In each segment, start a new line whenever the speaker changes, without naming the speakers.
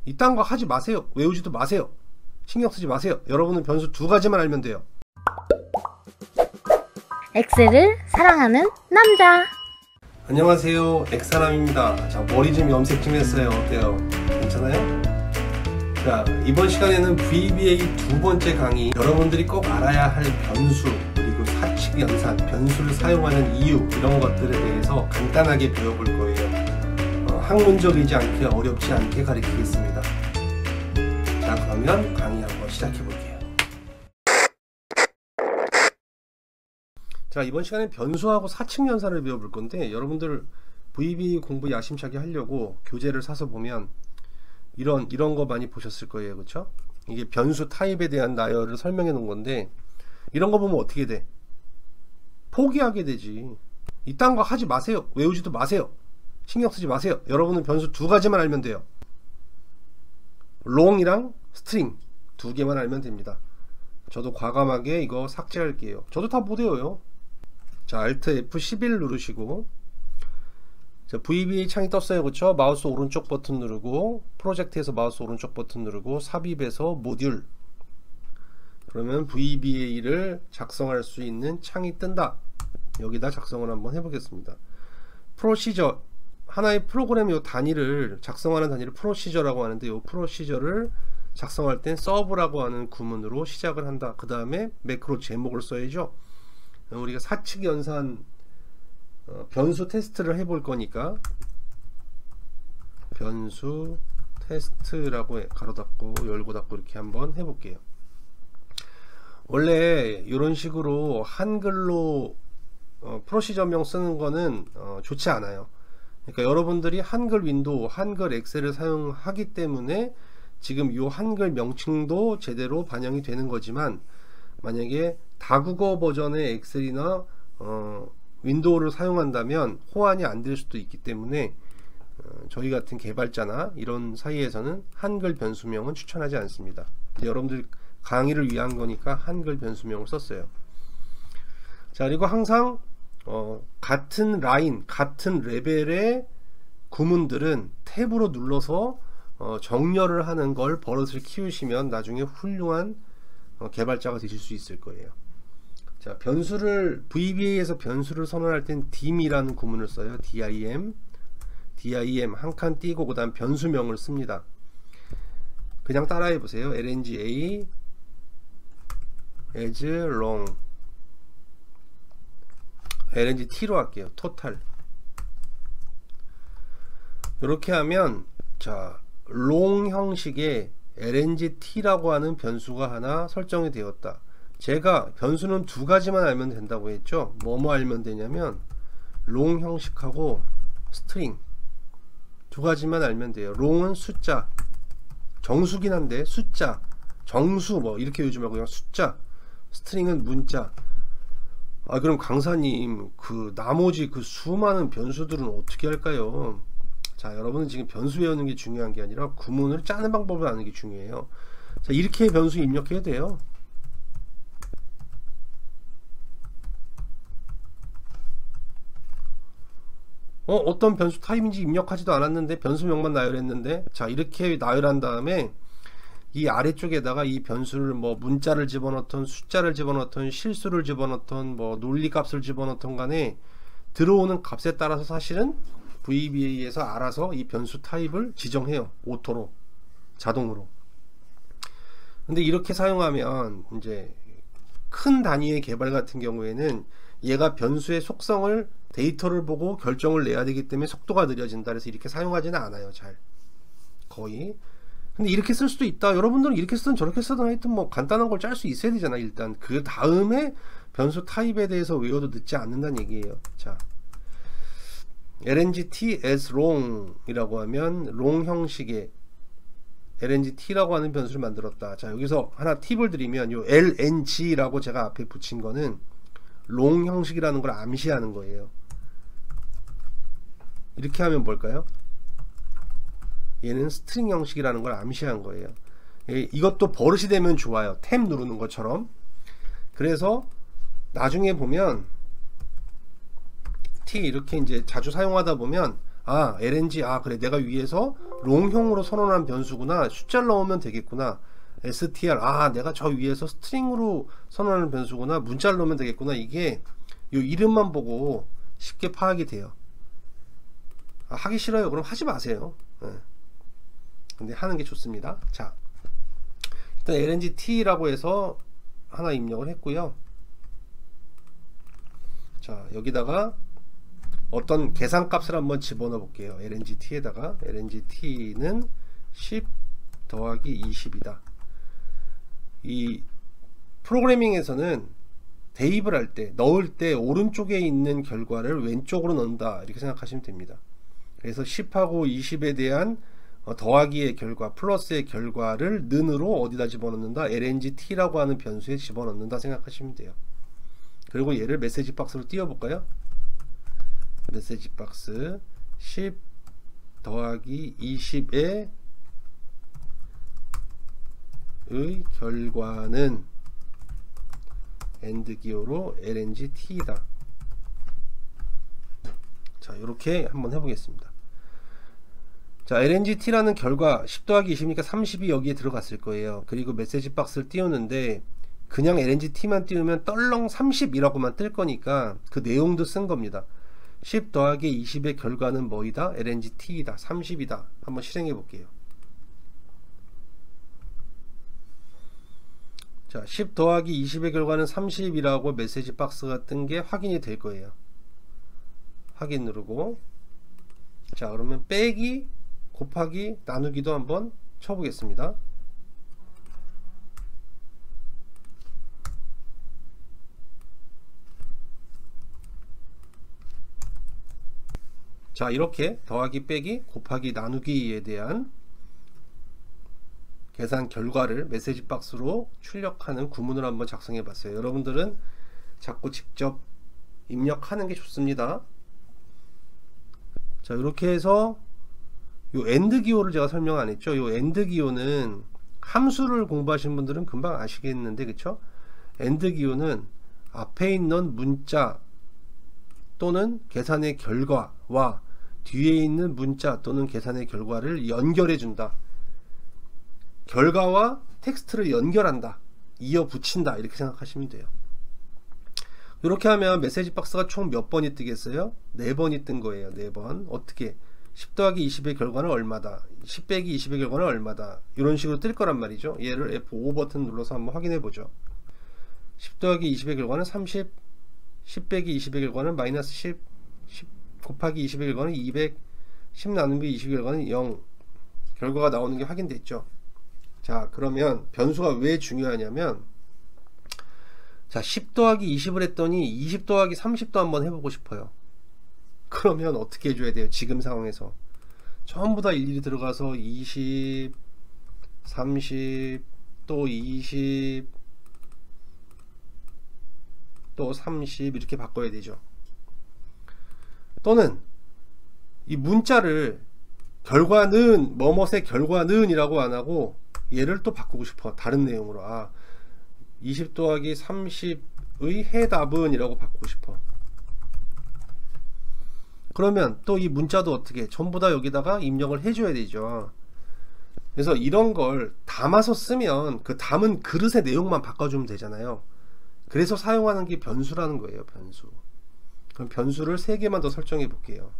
이딴 거 하지 마세요. 외우지도 마세요. 신경 쓰지 마세요. 여러분은 변수 두 가지만 알면 돼요.
엑셀을 사랑하는 남자.
안녕하세요, 엑사람입니다. 자, 머리 좀 염색 좀 했어요. 어때요? 괜찮아요? 자, 이번 시간에는 VBA 두 번째 강의, 여러분들이 꼭 알아야 할 변수, 그리고 사칙 연산, 변수를 사용하는 이유, 이런 것들에 대해서 간단하게 배워볼 거예요. 학문적이지 않게, 어렵지 않게 가르치겠습니다. 자, 그러면 강의 한번 시작해 볼게요. 자, 이번 시간에 변수하고 사칙 연산을 배워볼 건데, 여러분들 VBA 공부 야심차게 하려고 교재를 사서 보면 이런 거 많이 보셨을 거예요. 그렇죠? 이게 변수 타입에 대한 나열을 설명해 놓은 건데, 이런 거 보면 어떻게 돼? 포기하게 되지. 이딴 거 하지 마세요. 외우지도 마세요. 신경 쓰지 마세요. 여러분은 변수 두 가지만 알면 돼요. long이랑 string 두 개만 알면 됩니다. 저도 과감하게 이거 삭제할게요. 저도 다 못 외워요. 자, Alt F11 누르시고, 자, VBA 창이 떴어요. 그쵸? 마우스 오른쪽 버튼 누르고, 프로젝트에서 마우스 오른쪽 버튼 누르고, 삽입에서 모듈. 그러면 VBA를 작성할 수 있는 창이 뜬다. 여기다 작성을 한번 해보겠습니다. 프로시저, 하나의 프로그램 요 단위를 작성하는 단위를 프로시저라고 하는데, 요 프로시저를 작성할 땐 서브라고 하는 구문으로 시작을 한다. 그 다음에 매크로 제목을 써야죠. 우리가 사칙 연산 변수 테스트를 해볼 거니까, 변수 테스트라고 가로 닫고 열고 닫고 이렇게 한번 해볼게요. 원래 이런 식으로 한글로 프로시저명 쓰는 거는 좋지 않아요. 그러니까 여러분들이 한글 윈도우, 한글 엑셀을 사용하기 때문에 지금 이 한글 명칭도 제대로 반영이 되는 거지만, 만약에 다국어 버전의 엑셀이나 윈도우를 사용한다면 호환이 안 될 수도 있기 때문에 저희 같은 개발자나 이런 사이에서는 한글 변수명은 추천하지 않습니다. 여러분들 강의를 위한 거니까 한글 변수명을 썼어요. 자, 그리고 항상 같은 라인, 같은 레벨의 구문들은 탭으로 눌러서 정렬을 하는 걸 버릇을 키우시면 나중에 훌륭한 개발자가 되실 수 있을 거예요. 자, 변수를 VBA에서 변수를 선언할 땐 dim이라는 구문을 써요. dim 한 칸 띄고 그 다음 변수명을 씁니다. 그냥 따라해 보세요. lng as long, lng t로 할게요. total. 이렇게 하면, 자, long 형식의 lng t라고 하는 변수가 하나 설정이 되었다. 제가 변수는 두 가지만 알면 된다고 했죠. 뭐뭐 알면 되냐면 long 형식하고 string 두 가지만 알면 돼요. long은 숫자, 정수긴 한데 숫자, 정수 뭐 이렇게 요즘 하고 그냥 숫자, string은 문자. 아, 그럼 강사님 그 나머지 그 수많은 변수들은 어떻게 할까요? 자, 여러분은 지금 변수 외우는 게 중요한 게 아니라 구문을 짜는 방법을 아는 게 중요해요. 자, 이렇게 변수 입력해야 돼요. 어떤 변수 타입인지 입력하지도 않았는데 변수명만 나열했는데, 자, 이렇게 나열한 다음에 이 아래쪽에다가 이 변수를 뭐 문자를 집어넣던, 숫자를 집어넣던, 실수를 집어넣던, 뭐 논리값을 집어넣던 간에 들어오는 값에 따라서 사실은 VBA에서 알아서 이 변수 타입을 지정해요. 오토로, 자동으로. 근데 이렇게 사용하면 이제 큰 단위의 개발 같은 경우에는 얘가 변수의 속성을, 데이터를 보고 결정을 내야 되기 때문에 속도가 느려진다. 그래서 이렇게 사용하지는 않아요. 잘, 거의. 근데 이렇게 쓸 수도 있다. 여러분들은 이렇게 쓰든 저렇게 쓰든 하여튼 뭐 간단한 걸 짤 수 있어야 되잖아. 일단 그 다음에 변수 타입에 대해서 외워도 늦지 않는다는 얘기예요. 자, lng as long 이라고 하면 long 형식의 lng 라고 하는 변수를 만들었다. 자, 여기서 하나 팁을 드리면, 요 lng 라고 제가 앞에 붙인 거는 long 형식이라는 걸 암시하는 거예요. 이렇게 하면 뭘까요? 얘는 스트링 형식이라는 걸 암시한 거예요. 이것도 버릇이 되면 좋아요. 탭 누르는 것처럼. 그래서 나중에 보면 T 이렇게 이제 자주 사용하다 보면, 아 lng 그래 내가 위에서 롱형으로 선언한 변수구나, 숫자를 넣으면 되겠구나. str 내가 저 위에서 스트링으로 선언하는 변수구나, 문자를 넣으면 되겠구나. 이게 요 이름만 보고 쉽게 파악이 돼요. 하기 싫어요? 그럼 하지 마세요. 근데 하는 게 좋습니다. 자, 일단 lngt라고 해서 하나 입력을 했고요. 자, 여기다가 어떤 계산값을 한번 집어넣어 볼게요. lngt에다가 lngt는 10 더하기 20이다. 이 프로그래밍에서는 대입을 할 때, 넣을 때 오른쪽에 있는 결과를 왼쪽으로 넣는다, 이렇게 생각하시면 됩니다. 그래서 10하고 20에 대한 더하기의 결과, 플러스의 결과를 는으로 어디다 집어넣는다? lngt라고 하는 변수에 집어넣는다 생각하시면 돼요. 그리고 얘를 메시지 박스로 띄워볼까요? 메시지 박스 10 더하기 20의 결과는 AND 기호로 lngt다. 자, 이렇게 한번 해보겠습니다. 자, lngt라는 결과 10 더하기 20이니까 30이 여기에 들어갔을 거예요. 그리고 메시지 박스를 띄우는데 그냥 lngt만 띄우면 떨렁 30이라고만 뜰 거니까 그 내용도 쓴 겁니다. 10 더하기 20의 결과는 뭐이다? lngt이다. 30이다. 한번 실행해 볼게요. 자, 10 더하기 20의 결과는 30이라고 메시지 박스가 뜬 게 확인이 될 거예요. 확인 누르고, 자, 그러면 빼기, 곱하기, 나누기도 한번 쳐보겠습니다. 자, 이렇게 더하기, 빼기, 곱하기, 나누기에 대한 계산 결과를 메시지 박스로 출력하는 구문을 한번 작성해 봤어요. 여러분들은 자꾸 직접 입력하는 게 좋습니다. 자, 이렇게 해서 요 AND 기호를 제가 설명 안 했죠. 요 AND 기호는 함수를 공부하신 분들은 금방 아시겠는데, 그쵸? AND 기호는 앞에 있는 문자 또는 계산의 결과와 뒤에 있는 문자 또는 계산의 결과를 연결해 준다. 결과와 텍스트를 연결한다, 이어 붙인다, 이렇게 생각하시면 돼요. 이렇게 하면 메시지 박스가 총 몇 번이 뜨겠어요? 4번이 뜬 거예요. 4번. 어떻게? 10 더하기 20의 결과는 얼마다, 10 빼기 20의 결과는 얼마다, 이런 식으로 뜰 거란 말이죠. 얘를 F5 버튼 눌러서 한번 확인해 보죠. 10 더하기 20의 결과는 30, 10 빼기 20의 결과는 마이너스 10, 10 곱하기 20의 결과는 200, 10 나누기 20의 결과는 0. 결과가 나오는 게 확인됐죠. 자, 그러면 변수가 왜 중요하냐면, 자, 10 더하기 20을 했더니 20 더하기 30도 한번 해보고 싶어요. 그러면 어떻게 해줘야 돼요? 지금 상황에서 전부 다 일일이 들어가서 20, 30, 또 20, 또 30 이렇게 바꿔야 되죠. 또는 이 문자를 결과는 뭐뭇의 결과는 이라고 안하고 얘를 또 바꾸고 싶어. 다른 내용으로. 20 더하기 30의 해답은 이라고 바꾸고 싶어. 그러면 또 이 문자도 어떻게 전부 다 여기다가 입력을 해줘야 되죠. 그래서 이런 걸 담아서 쓰면 그 담은 그릇의 내용만 바꿔주면 되잖아요. 그래서 사용하는 게 변수라는 거예요. 변수. 그럼 변수를 3개만 더 설정해 볼게요.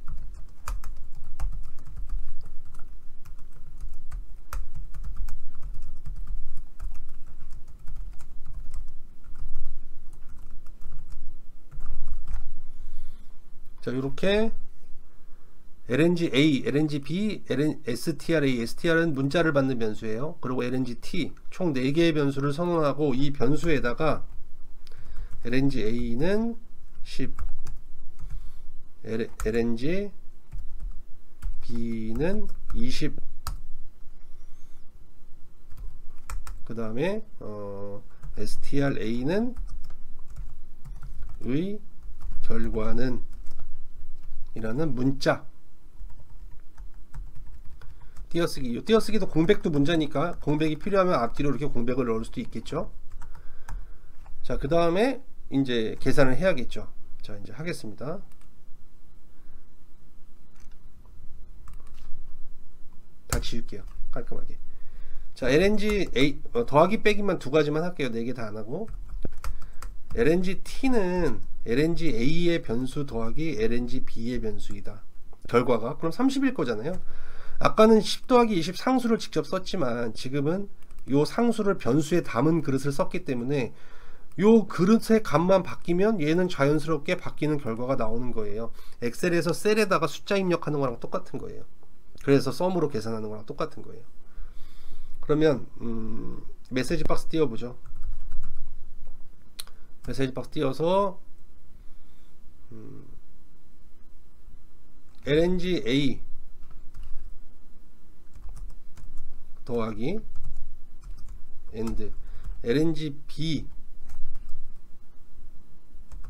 자, 이렇게 lng-a, lng-b, str-a, str은 문자를 받는 변수예요. 그리고 lng-t 총 4개의 변수를 선언하고 이 변수에다가 lng-a는 10, lng-b는 20, 그 다음에 str-a는 의 결과는 이라는 문자 띄어쓰기. 띄어쓰기도 공백도 문자니까 공백이 필요하면 앞뒤로 이렇게 공백을 넣을 수도 있겠죠. 자, 그 다음에 이제 계산을 해야겠죠. 자, 이제 하겠습니다. 다 지울게요. 깔끔하게. 자, LNG A 더하기 빼기만 두 가지만 할게요. 네 개 다 안 하고. LNG T는 LNG A의 변수 더하기 LNG B의 변수이다. 결과가 그럼 30일 거잖아요. 아까는 10 더하기 20 상수를 직접 썼지만 지금은 요 상수를 변수에 담은 그릇을 썼기 때문에 요 그릇의 값만 바뀌면 얘는 자연스럽게 바뀌는 결과가 나오는 거예요. 엑셀에서 셀에다가 숫자 입력하는 거랑 똑같은 거예요. 그래서 썸으로 계산하는 거랑 똑같은 거예요. 그러면 메시지 박스 띄워보죠. 메시지 박스 띄워서 LNG A 더하기 and LNG B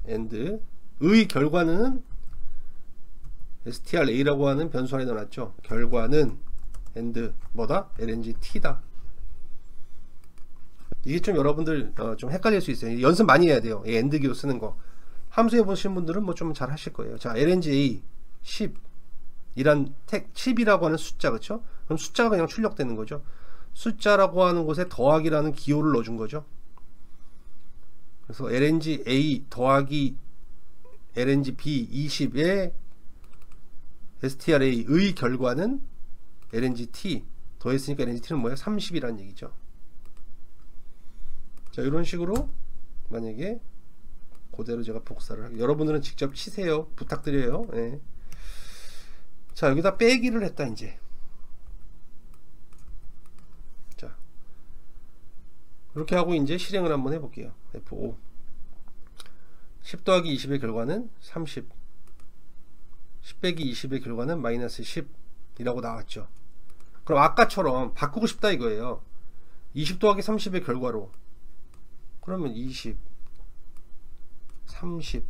and 의 결과는 strA라고 하는 변수 안에 넣어놨죠. 결과는 and 뭐다? LNG T다. 이게 좀 여러분들 좀 헷갈릴 수 있어요. 연습 많이 해야 돼요. 이 and 기호 쓰는 거. 함수 해보신 분들은 뭐 좀 잘 하실 거예요. 자, LNG A 10 이란 10이라고 하는 숫자, 그쵸? 그럼 숫자가 그냥 출력되는 거죠. 숫자라고 하는 곳에 더하기라는 기호를 넣어준 거죠. 그래서 LNG A 더하기 LNG B 20의 strA의 결과는 LNG T 더했으니까 LNG T는 뭐예요? 30이라는 얘기죠. 자, 이런 식으로 만약에 그대로 제가 복사를 하게, 여러분들은 직접 치세요. 부탁드려요. 네. 자, 여기다 빼기를 했다. 이제 자, 이렇게 하고 이제 실행을 한번 해볼게요. F5 10 더하기 20의 결과는 30, 10 빼기 20의 결과는 마이너스 10 이라고 나왔죠. 그럼 아까처럼 바꾸고 싶다 이거예요. 20 더하기 30의 결과로, 그러면 20, 30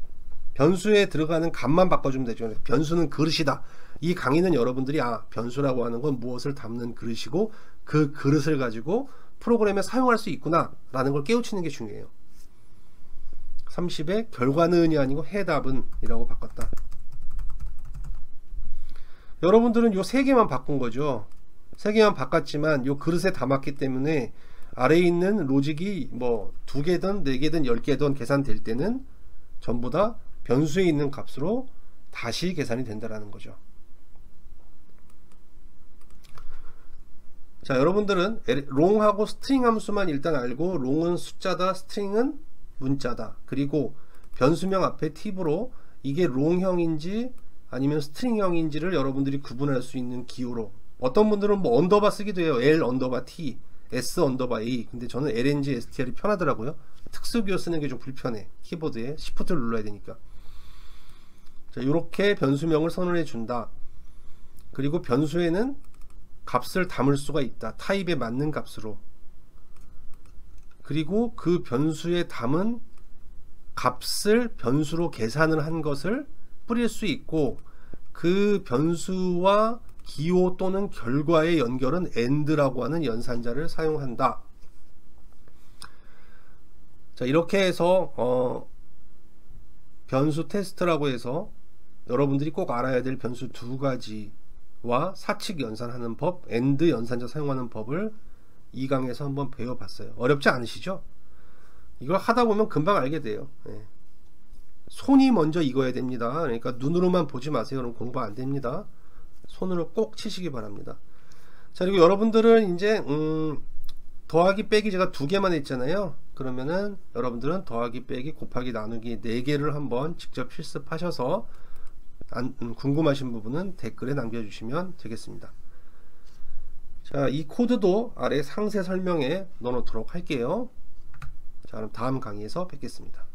변수에 들어가는 값만 바꿔주면 되죠. 변수는 그릇이다. 이 강의는 여러분들이 변수라고 하는 건 무엇을 담는 그릇이고 그 그릇을 가지고 프로그램에 사용할 수 있구나 라는 걸 깨우치는 게 중요해요. 30의 결과는이 아니고 해답은 이라고 바꿨다. 여러분들은 요 세 개만 바꾼 거죠. 세 개만 바꿨지만 요 그릇에 담았기 때문에 아래에 있는 로직이 뭐 2개든 4개든 10개든 계산될 때는 전부 다 변수에 있는 값으로 다시 계산이 된다라는 거죠. 자, 여러분들은 롱하고 스트링 함수만 일단 알고, 롱은 숫자다, 스트링은 문자다. 그리고 변수명 앞에 팁으로 이게 롱형인지 아니면 스트링형인지를 여러분들이 구분할 수 있는 기호로, 어떤 분들은 뭐 언더바 쓰기도 해요. L 언더바 T, S 언더바 A. 근데 저는 LNG, STR이 편하더라고요. 특수기호 쓰는 게 좀 불편해. 키보드에 Shift를 눌러야 되니까. 자, 이렇게 변수명을 선언해 준다. 그리고 변수에는 값을 담을 수가 있다. 타입에 맞는 값으로. 그리고 그 변수에 담은 값을 변수로 계산을 한 것을 뿌릴 수 있고, 그 변수와 기호 또는 결과의 연결은 AND라고 하는 연산자를 사용한다. 자, 이렇게 해서 변수 테스트라고 해서 여러분들이 꼭 알아야 될 변수 2가지와 사칙 연산하는 법, AND 연산자 사용하는 법을 2강에서 한번 배워봤어요. 어렵지 않으시죠? 이걸 하다 보면 금방 알게 돼요. 예. 손이 먼저 익어야 됩니다. 그러니까 눈으로만 보지 마세요. 그럼 공부 안 됩니다. 손으로 꼭 치시기 바랍니다. 자, 그리고 여러분들은 이제 더하기 빼기 제가 2개만 했잖아요. 그러면은 여러분들은 더하기 빼기 곱하기 나누기 4개를 한번 직접 실습하셔서 궁금하신 부분은 댓글에 남겨주시면 되겠습니다. 자, 이 코드도 아래 상세 설명에 넣어놓도록 할게요. 자, 그럼 다음 강의에서 뵙겠습니다.